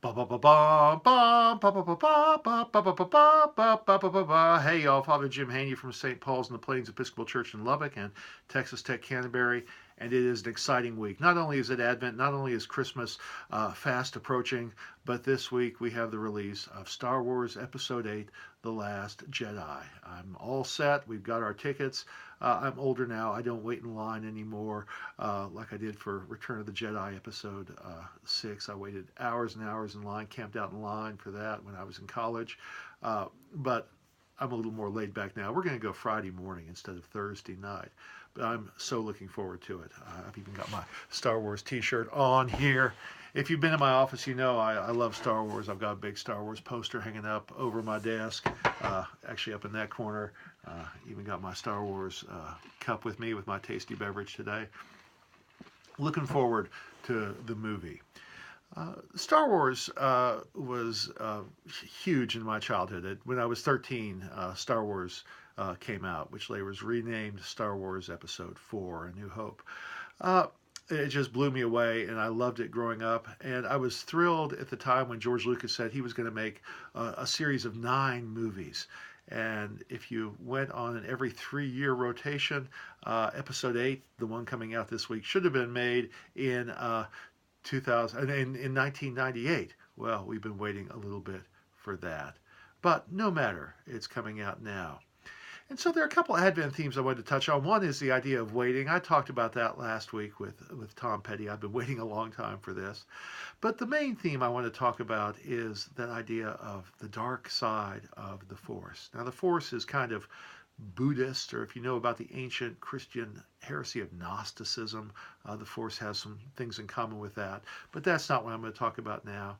Hey y'all, Father Jim Haney from St. Paul's in the Plains Episcopal Church in Lubbock and Texas Tech Canterbury, and it is an exciting week. Not only is it Advent, not only is Christmas fast approaching, but this week we have the release of Star Wars Episode 8, The Last Jedi. I'm all set. We've got our tickets. I'm older now. I don't wait in line anymore like I did for Return of the Jedi Episode 6. I waited hours and hours in line, camped out in line for that when I was in college. But I'm a little more laid back now. We're going to go Friday morning instead of Thursday night. But I'm so looking forward to it. I've even got my Star Wars t-shirt on here. If you've been in my office, you know I love Star Wars. I've got a big Star Wars poster hanging up over my desk, actually up in that corner. Even got my Star Wars cup with me with my tasty beverage today. Looking forward to the movie. Star Wars was huge in my childhood. When I was 13, Star Wars came out, which later was renamed Star Wars Episode 4, A New Hope. It just blew me away, and I loved it growing up. And I was thrilled at the time when George Lucas said he was going to make a series of 9 movies. And if you went on an every 3-year rotation, Episode 8, the one coming out this week, should have been made in 1998. Well, we've been waiting a little bit for that. But no matter, it's coming out now. And so there are a couple Advent themes I wanted to touch on. One is the idea of waiting. I talked about that last week with Tom Petty. I've been waiting a long time for this. But the main theme I want to talk about is that idea of the dark side of the Force. Now, the Force is kind of Buddhist, or if you know about the ancient Christian heresy of Gnosticism, the Force has some things in common with that. But that's not what I'm going to talk about now.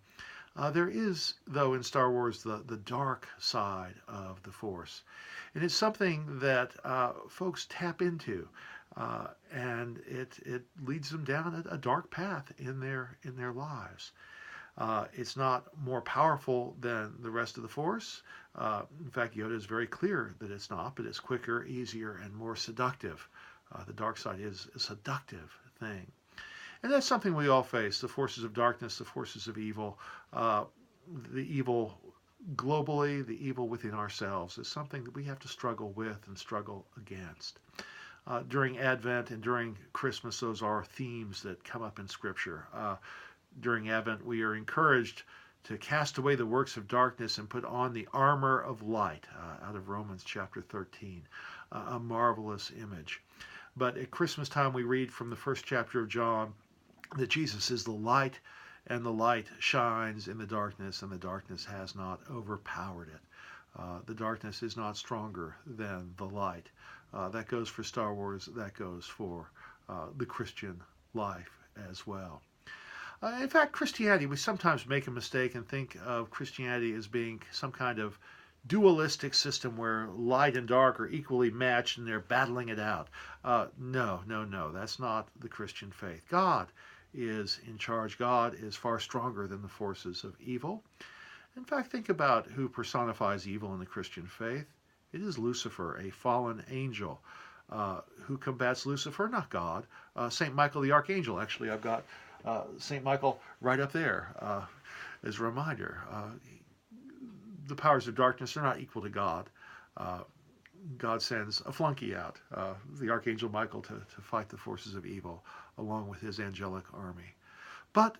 There is, though, in Star Wars, the dark side of the Force. And it's something that folks tap into, and it leads them down a dark path in their lives. It's not more powerful than the rest of the Force. In fact, Yoda is very clear that it's not, but it's quicker, easier, and more seductive. The dark side is a seductive thing. And that's something we all face, the forces of darkness, the forces of evil. The evil globally, the evil within ourselves is something that we have to struggle with and struggle against. During Advent and during Christmas, those are themes that come up in Scripture. During Advent, we are encouraged to cast away the works of darkness and put on the armor of light, out of Romans chapter 13, a marvelous image. But at Christmas time, we read from the first chapter of John that Jesus is the light, and the light shines in the darkness, and the darkness has not overpowered it. The darkness is not stronger than the light. That goes for Star Wars. That goes for the Christian life as well. In fact, Christianity, we sometimes make a mistake and think of Christianity as being some kind of dualistic system where light and dark are equally matched and they're battling it out. No, that's not the Christian faith. God is in charge. God is far stronger than the forces of evil. In fact, think about who personifies evil in the Christian faith. It is Lucifer, a fallen angel. Who combats Lucifer? Not God. St. Michael the Archangel. Actually, I've got St. Michael right up there as a reminder. The powers of darkness are not equal to God. God sends a flunky out, the Archangel Michael, to fight the forces of evil along with his angelic army. But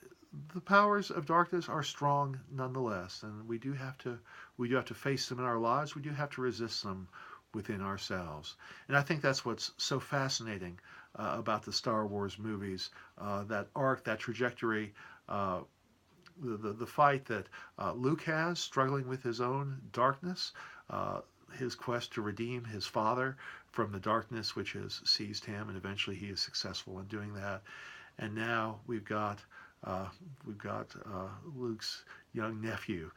the powers of darkness are strong nonetheless, and we do have to face them in our lives. We do have to resist them within ourselves. And I think that's what's so fascinating about the Star Wars movies, that arc, that trajectory, the fight that Luke has, struggling with his own darkness, his quest to redeem his father from the darkness which has seized him, and eventually he is successful in doing that. And now we've got Luke's young nephew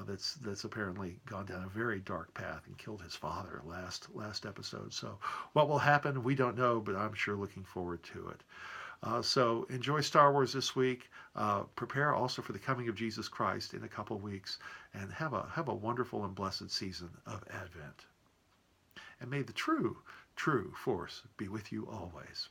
that's apparently gone down a very dark path and killed his father last episode. So what will happen, we don't know, but I'm sure looking forward to it. So enjoy Star Wars this week. Prepare also for the coming of Jesus Christ in a couple weeks, and have a wonderful and blessed season of Advent. And may the true Force be with you always.